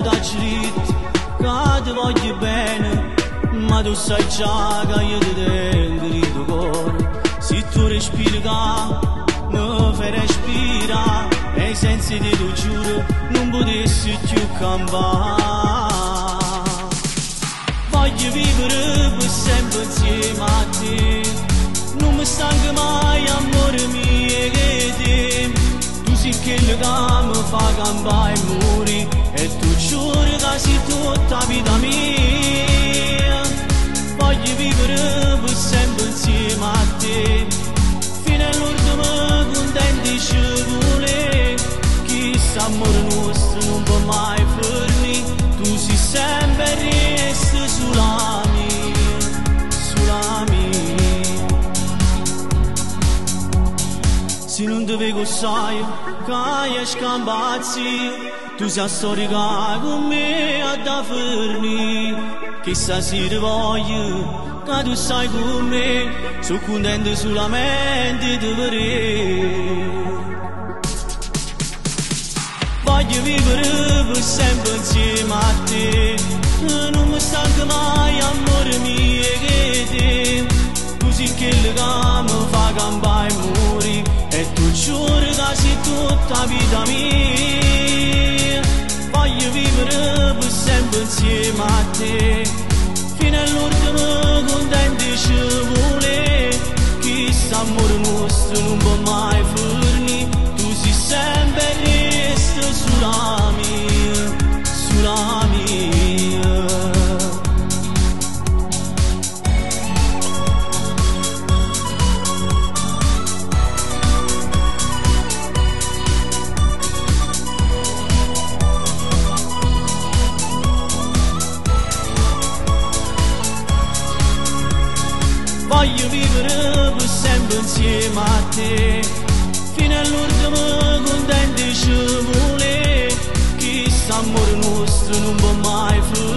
da cirit, che ti voglio bene, ma tu sai già che io ti tengo il cuore. Se tu respiri che mi fai respirare, e senza di tu giuro non potessi più cambiare. Voglio vivere per sempre insieme a te, non mi stanco mai amore mio che te. Tu sei quello che mi fa cambiare e morire, e tu giuri che sei tutta la vita mia. Voglio vivere per sempre insieme a te, fino all'ultimo contenti ci vuole. Chissà amore nostro non può mai finire, tu sei sempre resta sulla mia, sulla mia. Se non ti vedo sai che è scambazzi, tu sei storica con me a da forni. Chissà se ti voglio, che tu sai con me, sono contento solamente di vedere. Voglio vivere per sempre insieme a te, non mi stanco mai amore mio che te. Tu sei quello che mi fa cambiare e morire, e tu giuri che sei tutta la vita mia. Voglio vivere per sempre insieme a te, fino all'ultimo contenti ci vuole. Chissà amore nostro non può mai finire, tu sei sempre resta sulla mia, sulla mia. Voglio vivere per sempre insieme a te, fino all'ultimo contenti ci vuole. Chissà amore nostro non può mai finire.